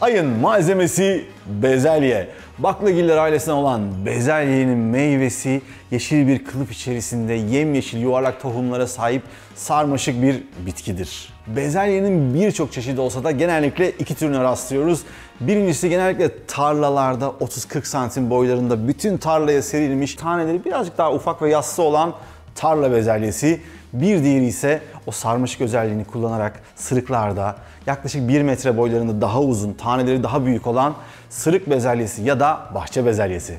Ayın malzemesi bezelye. Baklagiller ailesinden olan bezelyenin meyvesi yeşil bir kılıf içerisinde yemyeşil yuvarlak tohumlara sahip sarmaşık bir bitkidir. Bezelyenin birçok çeşidi olsa da genellikle iki türüne rastlıyoruz. Birincisi genellikle tarlalarda 30-40 santim boylarında bütün tarlaya serilmiş, taneleri birazcık daha ufak ve yassı olan tarla bezelyesi. Bir diğeri ise o sarmaşık özelliğini kullanarak sırıklarda yaklaşık 1 metre boylarında daha uzun, taneleri daha büyük olan sırık bezelyesi ya da bahçe bezelyesi.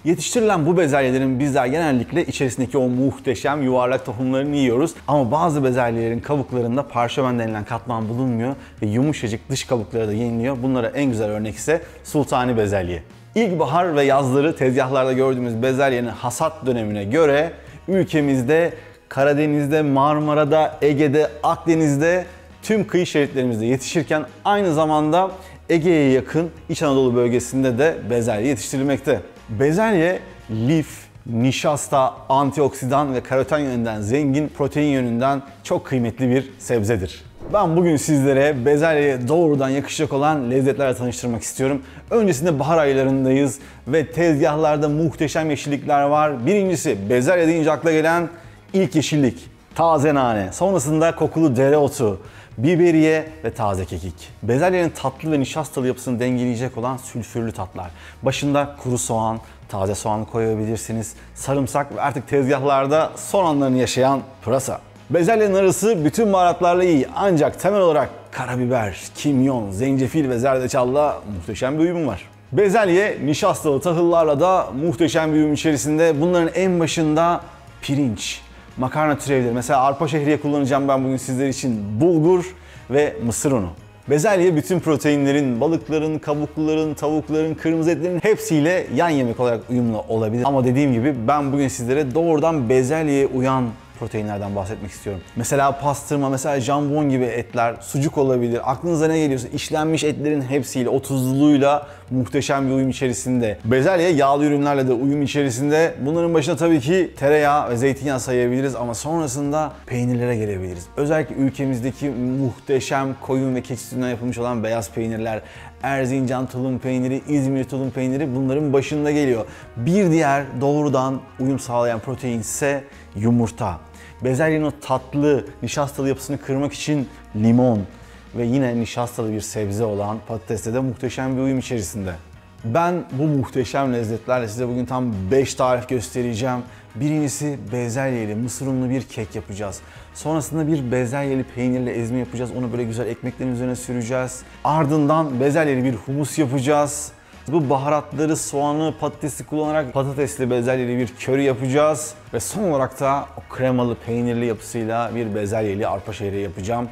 Yetiştirilen bu bezelyelerin bizler genellikle içerisindeki o muhteşem yuvarlak tohumlarını yiyoruz. Ama bazı bezelyelerin kabuklarında parşömen denilen katman bulunmuyor ve yumuşacık dış kabukları da yeniliyor. Bunlara en güzel örnek ise sultani bezelye. İlkbahar ve yazları tezgahlarda gördüğümüz bezelyenin hasat dönemine göre ülkemizde Karadeniz'de, Marmara'da, Ege'de, Akdeniz'de tüm kıyı şeritlerimizde yetişirken aynı zamanda Ege'ye yakın İç Anadolu bölgesinde de bezelye yetiştirilmekte. Bezelye lif, nişasta, antioksidan ve karoten yönünden zengin, protein yönünden çok kıymetli bir sebzedir. Ben bugün sizlere bezelyeye doğrudan yakışacak olan lezzetlerle tanıştırmak istiyorum. Öncesinde bahar aylarındayız ve tezgahlarda muhteşem yeşillikler var. Birincisi bezelye deyince akla gelen İlk yeşillik, taze nane, sonrasında kokulu dereotu, biberiye ve taze kekik. Bezelyenin tatlı ve nişastalı yapısını dengeleyecek olan sülfürlü tatlar. Başında kuru soğan, taze soğan koyabilirsiniz, sarımsak ve artık tezgahlarda son anlarını yaşayan pırasa. Bezelyenin arası bütün baharatlarla iyi ancak temel olarak karabiber, kimyon, zencefil ve zerdeçalla muhteşem bir uyumu var. Bezelye nişastalı tahıllarla da muhteşem bir uyum içerisinde. Bunların en başında pirinç, makarna türevleri, mesela arpa şehriye kullanacağım ben bugün sizler için, bulgur ve mısır unu. Bezelye bütün proteinlerin, balıkların, kabukluların, tavukların, kırmızı etlerin hepsiyle yan yemek olarak uyumlu olabilir. Ama dediğim gibi ben bugün sizlere doğrudan bezelyeye uyan proteinlerden bahsetmek istiyorum. Mesela pastırma, mesela jambon gibi etler, sucuk olabilir. Aklınıza ne geliyorsa işlenmiş etlerin hepsiyle, o tuzluluğuyla muhteşem bir uyum içerisinde. Bezelye yağlı ürünlerle de uyum içerisinde. Bunların başına tabii ki tereyağı ve zeytinyağı sayabiliriz ama sonrasında peynirlere gelebiliriz. Özellikle ülkemizdeki muhteşem koyun ve keçi sütünden yapılmış olan beyaz peynirler, Erzincan tulum peyniri, İzmir tulum peyniri bunların başında geliyor. Bir diğer doğrudan uyum sağlayan protein ise yumurta. Bezelyenin o tatlı, nişastalı yapısını kırmak için limon ve yine nişastalı bir sebze olan patatesle de muhteşem bir uyum içerisinde. Ben bu muhteşem lezzetlerle size bugün tam 5 tarif göstereceğim. Birincisi bezelyeli, mısır unlu bir kek yapacağız. Sonrasında bir bezelyeli peynirli ezme yapacağız. Onu böyle güzel ekmeklerin üzerine süreceğiz. Ardından bezelyeli bir humus yapacağız. Bu baharatları, soğanı, patatesi kullanarak patatesli bezelyeli bir köri yapacağız. Ve son olarak da o kremalı, peynirli yapısıyla bir bezelyeli arpa şehriye yapacağım.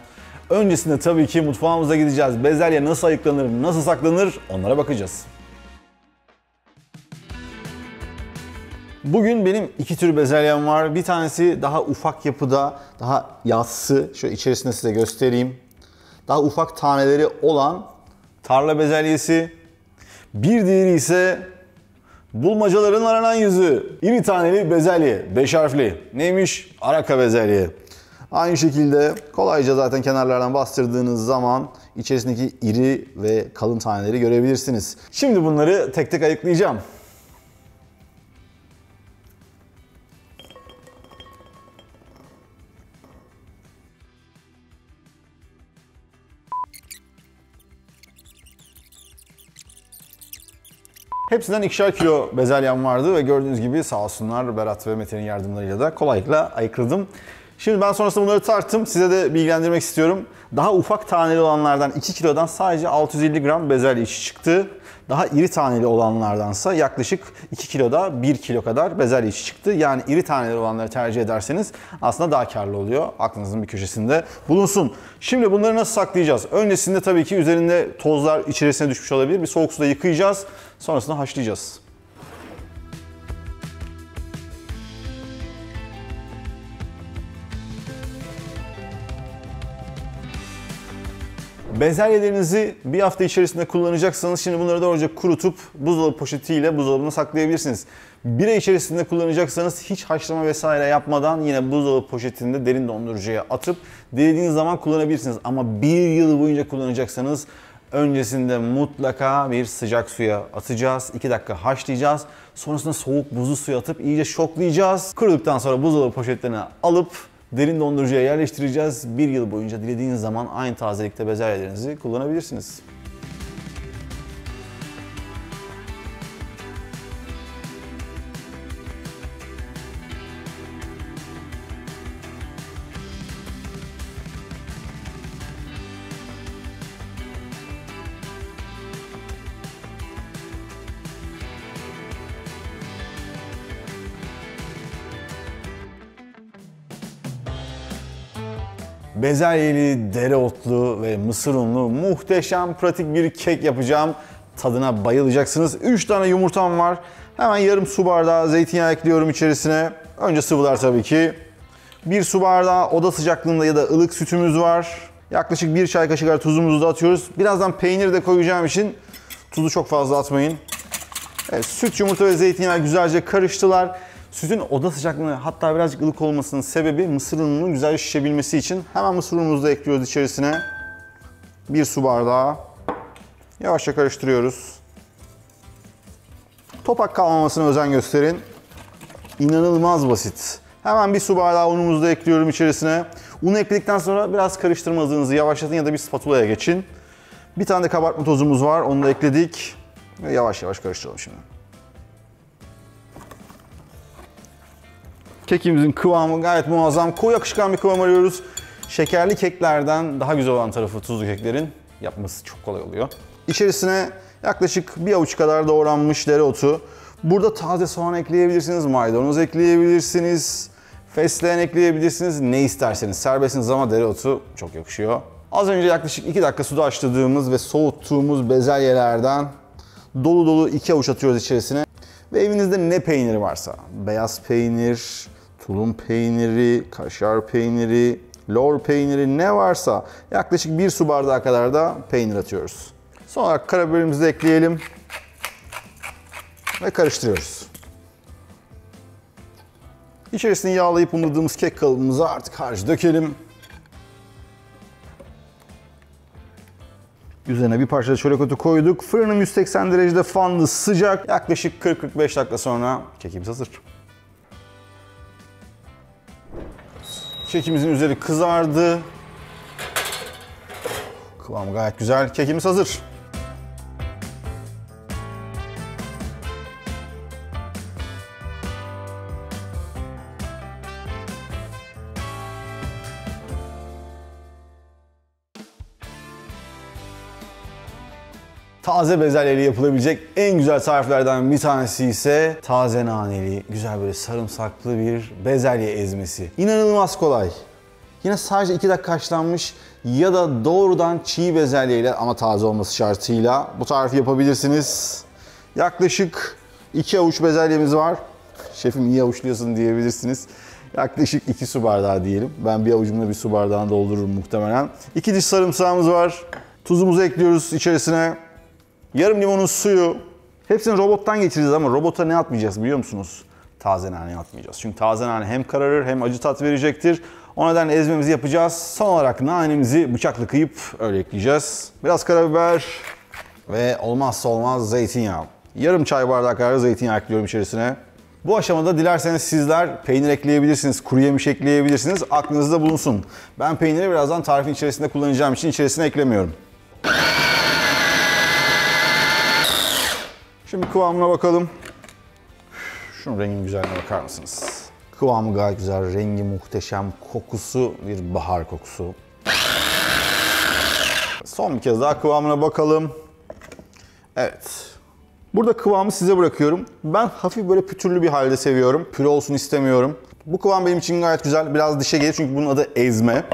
Öncesinde tabii ki mutfağımıza gideceğiz. Bezelye nasıl ayıklanır, nasıl saklanır onlara bakacağız. Bugün benim iki tür bezelyem var. Bir tanesi daha ufak yapıda, daha yassı. Şöyle içerisinde size göstereyim. Daha ufak taneleri olan tarla bezelyesi. Bir diğeri ise bulmacaların aranan yüzü. İri taneli bezelye, 5 harfli. Neymiş? Araka bezelye. Aynı şekilde kolayca zaten kenarlardan bastırdığınız zaman içerisindeki iri ve kalın taneleri görebilirsiniz. Şimdi bunları tek tek ayıklayacağım. Hepsinden 2'şer kilo bezelyem vardı ve gördüğünüz gibi sağ olsunlar Berat ve Mete'nin yardımlarıyla da kolaylıkla ayıkladım. Şimdi ben sonrasında bunları tarttım. Size de bilgilendirmek istiyorum. Daha ufak taneli olanlardan 2 kilodan sadece 650 gram bezelye işi çıktı. Daha iri taneli olanlardansa yaklaşık 2 kiloda 1 kilo kadar bezelye işi çıktı. Yani iri taneli olanları tercih ederseniz aslında daha karlı oluyor. Aklınızın bir köşesinde bulunsun. Şimdi bunları nasıl saklayacağız? Öncesinde tabii ki üzerinde tozlar içerisine düşmüş olabilir. Bir soğuk suda yıkayacağız. Sonrasında haşlayacağız. Bezelyelerinizi bir hafta içerisinde kullanacaksanız şimdi bunları doğruca kurutup buzdolabı poşetiyle buzdolabına saklayabilirsiniz. Bir ay içerisinde kullanacaksanız hiç haşlama vesaire yapmadan yine buzdolabı poşetinde derin dondurucuya atıp dilediğiniz zaman kullanabilirsiniz. Ama bir yıl boyunca kullanacaksanız Öncesinde mutlaka bir sıcak suya atacağız. 2 dakika haşlayacağız. Sonrasında soğuk buzlu suya atıp iyice şoklayacağız. Kuruduktan sonra buzdolabı poşetlerine alıp derin dondurucuya yerleştireceğiz. 1 yıl boyunca dilediğiniz zaman aynı tazelikte bezelyelerinizi kullanabilirsiniz. Bezelyeli, dereotlu ve mısır unlu muhteşem pratik bir kek yapacağım. Tadına bayılacaksınız. 3 tane yumurtam var. Hemen yarım su bardağı zeytinyağı ekliyorum içerisine. Önce sıvılar tabii ki. 1 su bardağı oda sıcaklığında ya da ılık sütümüz var. Yaklaşık 1 çay kaşığı kadar tuzumuzu da atıyoruz. Birazdan peynir de koyacağım için tuzu çok fazla atmayın. Evet, süt, yumurta ve zeytinyağı güzelce karıştılar. Sütün oda sıcaklığına hatta birazcık ılık olmasının sebebi mısır ununun güzelce şişebilmesi için. Hemen mısır unumuzu da ekliyoruz içerisine. 1 su bardağı. Yavaşça karıştırıyoruz. Topak kalmamasına özen gösterin. İnanılmaz basit. Hemen 1 su bardağı unumuzu da ekliyorum içerisine. Unu ekledikten sonra biraz karıştırma hızınızı yavaşlatın ya da bir spatulaya geçin. Bir tane de kabartma tozumuz var. Onu da ekledik. Ve yavaş yavaş karıştıralım şimdi. Kekimizin kıvamı gayet muazzam. Koyu akışkan bir kıvam arıyoruz. Şekerli keklerden daha güzel olan tarafı tuzlu keklerin yapması çok kolay oluyor. İçerisine yaklaşık 1 avuç kadar doğranmış dereotu. Burada taze soğan ekleyebilirsiniz, maydanoz ekleyebilirsiniz, fesleğen ekleyebilirsiniz. Ne isterseniz serbestsiniz ama dereotu çok yakışıyor. Az önce yaklaşık 2 dakika suda haşladığımız ve soğuttuğumuz bezelyelerden dolu dolu 2 avuç atıyoruz içerisine. Ve evinizde ne peyniri varsa, beyaz peynir, tulum peyniri, kaşar peyniri, lor peyniri ne varsa yaklaşık 1 su bardağı kadar da peynir atıyoruz. Son olarak karabiberimizi de ekleyelim ve karıştırıyoruz. İçerisini yağlayıp unladığımız kek kalıbımıza artık harcı dökelim. Üzerine bir parça çörek otu koyduk. Fırınım 180 derecede fanlı sıcak. Yaklaşık 40-45 dakika sonra kekimiz hazır. Kekimizin üzeri kızardı. Kıvamı gayet güzel. Kekimiz hazır. Taze bezelyeli yapılabilecek en güzel tariflerden bir tanesi ise taze naneli, güzel böyle sarımsaklı bir bezelye ezmesi. İnanılmaz kolay. Yine sadece 2 dakika haşlanmış ya da doğrudan çiğ bezelyeyle ama taze olması şartıyla bu tarifi yapabilirsiniz. Yaklaşık 2 avuç bezelyemiz var. Şefim iyi avuçluyorsun diyebilirsiniz. Yaklaşık 2 su bardağı diyelim. Ben bir avucumla 1 su bardağını doldururum muhtemelen. 2 diş sarımsağımız var. Tuzumuzu ekliyoruz içerisine. Yarım limonun suyu. Hepsini robottan geçireceğiz ama robota ne atmayacağız biliyor musunuz? Taze nane atmayacağız. Çünkü taze nane hem kararır hem acı tat verecektir. O nedenle ezmemizi yapacağız. Son olarak nanemizi bıçakla kıyıp öyle ekleyeceğiz. Biraz karabiber ve olmazsa olmaz zeytinyağı. Yarım çay bardağı kadar zeytinyağı ekliyorum içerisine. Bu aşamada dilerseniz sizler peynir ekleyebilirsiniz, kuru yemiş ekleyebilirsiniz. Aklınızda bulunsun. Ben peyniri birazdan tarifin içerisinde kullanacağım için içerisine eklemiyorum. Şimdi kıvamına bakalım. Şunun rengin güzelliğine bakar mısınız? Kıvamı gayet güzel, rengi muhteşem, kokusu bir bahar kokusu. Son bir kez daha kıvamına bakalım. Evet. Burada kıvamı size bırakıyorum. Ben hafif böyle pütürlü bir halde seviyorum. Püre olsun istemiyorum. Bu kıvam benim için gayet güzel. Biraz dişe gelir çünkü bunun adı ezme.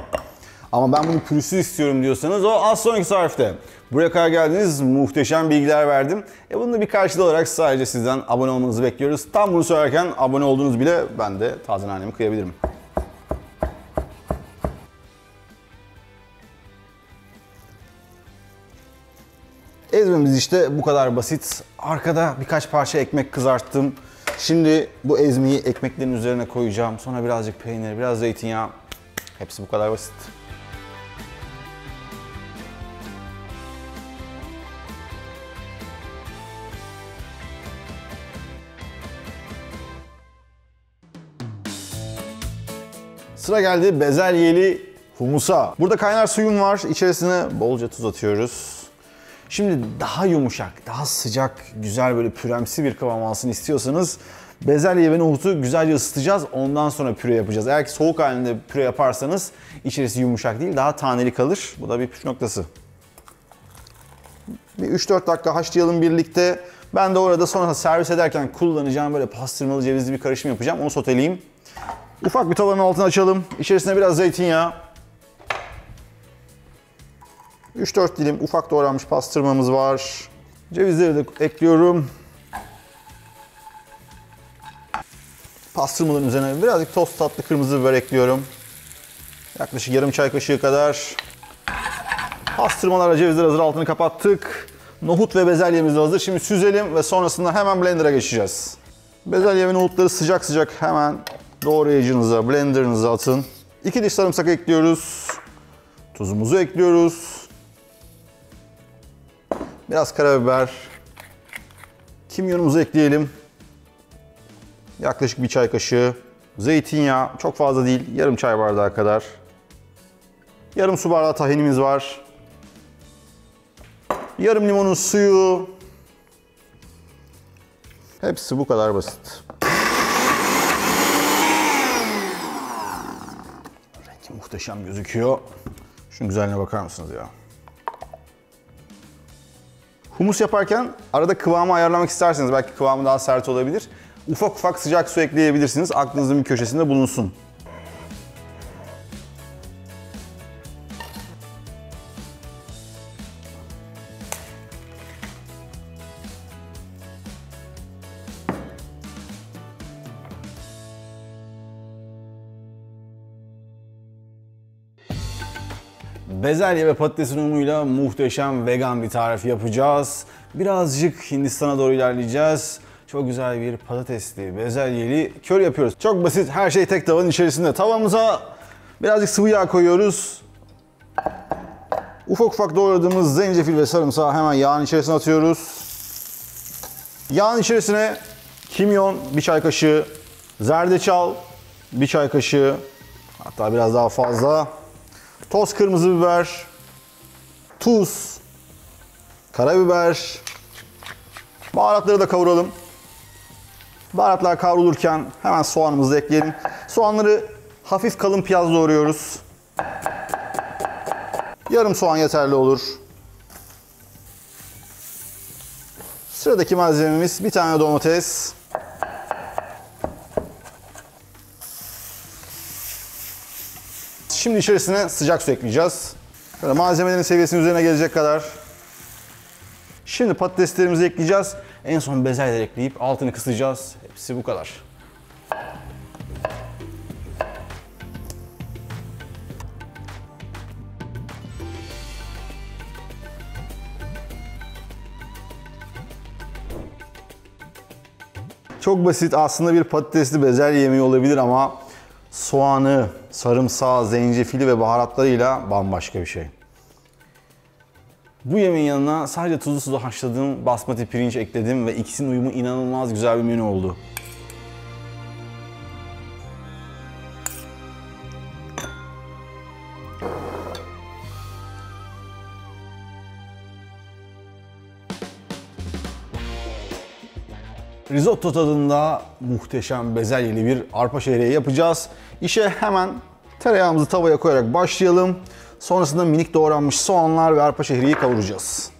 Ama ben bunu pürüzsüz istiyorum diyorsanız o az sonraki tarifte. Buraya kadar geldiniz, muhteşem bilgiler verdim. Bunun da bir karşılığı olarak sadece sizden abone olmanızı bekliyoruz. Tam bunu söylerken abone olduğunuz bile ben de taze nanemi kıyabilirim. Ezmemiz işte bu kadar basit. Arkada birkaç parça ekmek kızarttım. Şimdi bu ezmeyi ekmeklerin üzerine koyacağım. Sonra birazcık peynir, biraz zeytinyağı. Hepsi bu kadar basit. Sıra geldi bezelyeli humusa. Burada kaynar suyum var. İçerisine bolca tuz atıyoruz. Şimdi daha yumuşak, daha sıcak, güzel böyle püremsi bir kıvam alsın istiyorsanız bezelye ve nohutu güzelce ısıtacağız. Ondan sonra püre yapacağız. Eğer ki soğuk halinde püre yaparsanız içerisi yumuşak değil, daha taneli kalır. Bu da bir püf noktası. Bir 3-4 dakika haşlayalım birlikte. Ben de orada sonra servis ederken kullanacağım böyle pastırmalı cevizli bir karışım yapacağım. Onu soteleyeyim. Ufak bir tavanın altını açalım. İçerisine biraz zeytinyağı. 3-4 dilim ufak doğranmış pastırmamız var. Cevizleri de ekliyorum. Pastırmaların üzerine birazcık toz tatlı kırmızı biber ekliyorum. Yaklaşık yarım çay kaşığı kadar. Pastırmalarla cevizler hazır, altını kapattık. Nohut ve bezelyemiz de hazır. Şimdi süzelim ve sonrasında hemen blender'a geçeceğiz. Bezelye ve nohutları sıcak sıcak hemen doğrayıcınıza, blenderınıza atın. 2 diş sarımsak ekliyoruz. Tuzumuzu ekliyoruz. Biraz karabiber. Kimyonumuzu ekleyelim. Yaklaşık bir çay kaşığı. Zeytinyağı, çok fazla değil, yarım çay bardağı kadar. Yarım su bardağı tahinimiz var. Yarım limonun suyu. Hepsi bu kadar basit. Rengi muhteşem gözüküyor. Şunun güzelliğine bakar mısınız ya? Humus yaparken arada kıvamı ayarlamak isterseniz belki kıvamı daha sert olabilir. Ufak ufak sıcak su ekleyebilirsiniz. Aklınızın bir köşesinde bulunsun. Bezelye ve patatesin unuyla muhteşem vegan bir tarif yapacağız. Birazcık Hindistan'a doğru ilerleyeceğiz. Çok güzel bir patatesli, bezelyeli köri yapıyoruz. Çok basit, her şey tek tavanın içerisinde. Tavamıza birazcık sıvı yağ koyuyoruz. Ufak ufak doğradığımız zencefil ve sarımsağı hemen yağın içerisine atıyoruz. Yağın içerisine kimyon bir çay kaşığı, zerdeçal bir çay kaşığı, hatta biraz daha fazla. Toz kırmızı biber, tuz, karabiber, baharatları da kavuralım. Baharatlar kavrulurken hemen soğanımızı da ekleyelim. Soğanları hafif kalın piyaz doğruyoruz. Yarım soğan yeterli olur. Sıradaki malzememiz bir tane domates. Şimdi içerisine sıcak su ekleyeceğiz. Böyle malzemelerin seviyesinin üzerine gelecek kadar. Şimdi patateslerimizi ekleyeceğiz. En son bezelyeleri ekleyip altını kısacağız. Hepsi bu kadar. Çok basit, aslında bir patatesli bezelye yemeği olabilir ama soğanı, sarımsağı, zencefili ve baharatlarıyla bambaşka bir şey. Bu yemeğin yanına sadece tuzlu suda haşladığım basmati pirinç ekledim ve ikisinin uyumu inanılmaz güzel bir menü oldu. Risotto tadında muhteşem bezelyeli bir arpa şehriye yapacağız. İşe hemen tereyağımızı tavaya koyarak başlayalım. Sonrasında minik doğranmış soğanlar ve arpa şehriyeyi kavuracağız.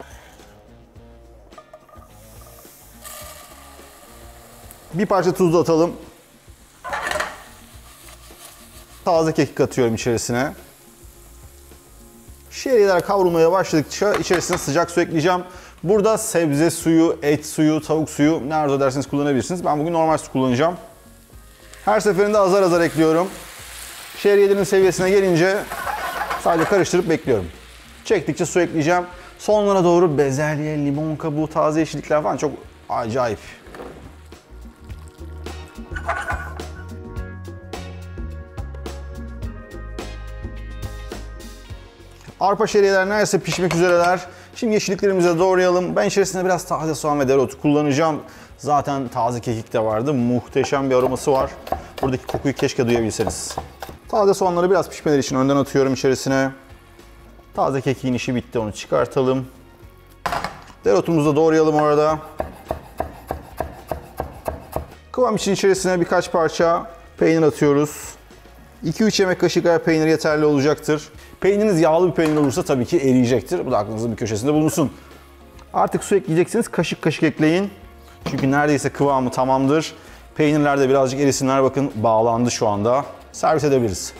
Bir parça tuz da atalım. Taze kekik atıyorum içerisine. Şehriyeler kavrulmaya başladıkça içerisine sıcak su ekleyeceğim. Burada sebze suyu, et suyu, tavuk suyu ne arzu ederseniz kullanabilirsiniz. Ben bugün normal su kullanacağım. Her seferinde azar azar ekliyorum. Şehriyelerin seviyesine gelince sadece karıştırıp bekliyorum. Çektikçe su ekleyeceğim. Sonlara doğru bezelye, limon kabuğu, taze yeşillikler falan çok acayip. Arpa şehriyeler neredeyse pişmek üzereler. Şimdi yeşilliklerimizi de doğrayalım. Ben içerisine biraz taze soğan ve dereotu kullanacağım. Zaten taze kekik de vardı. Muhteşem bir aroması var. Buradaki kokuyu keşke duyabilseniz. Taze soğanları biraz pişmeleri için önden atıyorum içerisine. Taze kekiğin işi bitti, onu çıkartalım. Dereotumuzu da doğrayalım orada. Kıvam için içerisine birkaç parça peynir atıyoruz. 2-3 yemek kaşığı kadar peynir yeterli olacaktır. Peyniriniz yağlı bir peynir olursa tabii ki eriyecektir. Bu da aklınızın bir köşesinde bulunsun. Artık su ekleyeceksiniz. Kaşık kaşık ekleyin. Çünkü neredeyse kıvamı tamamdır. Peynirler de birazcık erisinler. Bakın bağlandı şu anda. Servis edebiliriz.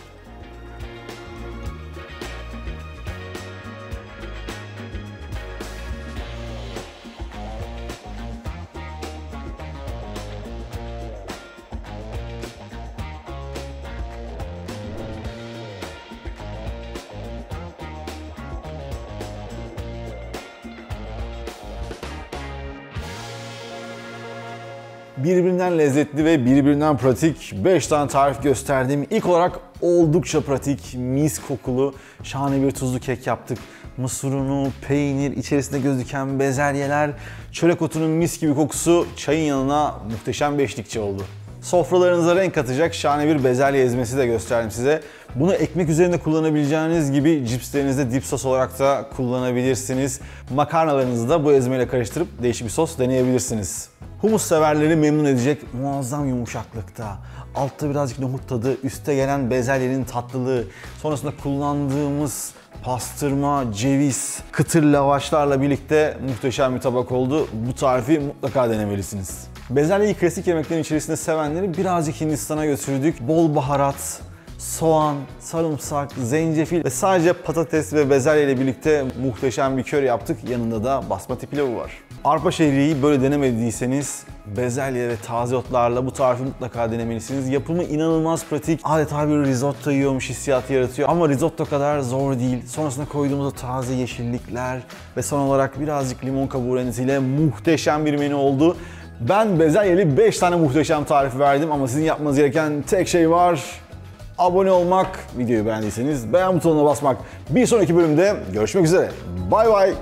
Birbirinden lezzetli ve birbirinden pratik 5 tane tarif gösterdim. İlk olarak oldukça pratik, mis kokulu, şahane bir tuzlu kek yaptık. Mısır unu, peynir, içerisinde gözüken bezelyeler, çörek otunun mis gibi kokusu çayın yanına muhteşem beşlikçi oldu. Sofralarınıza renk katacak şahane bir bezelye ezmesi de gösterdim size. Bunu ekmek üzerinde kullanabileceğiniz gibi cipslerinizde dip sos olarak da kullanabilirsiniz. Makarnalarınızı da bu ezmeyle karıştırıp değişik bir sos deneyebilirsiniz. Humus severleri memnun edecek muazzam yumuşaklıkta. Altta birazcık nohut tadı, üste gelen bezelyenin tatlılığı, sonrasında kullandığımız pastırma, ceviz, kıtır lavaşlarla birlikte muhteşem bir tabak oldu. Bu tarifi mutlaka denemelisiniz. Bezelyeyi klasik yemeklerin içerisinde sevenleri birazcık Hindistan'a götürdük. Bol baharat, soğan, sarımsak, zencefil ve sadece patates ve bezelye ile birlikte muhteşem bir köri yaptık. Yanında da basmati pilavı var. Arpa şehriyeyi böyle denemediyseniz bezelye ve taze otlarla bu tarifi mutlaka denemelisiniz. Yapımı inanılmaz pratik. Adeta bir risotto yiyormuş hissiyatı yaratıyor. Ama risotto kadar zor değil. Sonrasında koyduğumuz o taze yeşillikler ve son olarak birazcık limon kabuğu rendesiyle muhteşem bir menü oldu. Ben bezelyeli 5 tane muhteşem tarif verdim ama sizin yapmanız gereken tek şey var. Abone olmak, videoyu beğendiyseniz beğen butonuna basmak. Bir sonraki bölümde görüşmek üzere. Bay bay.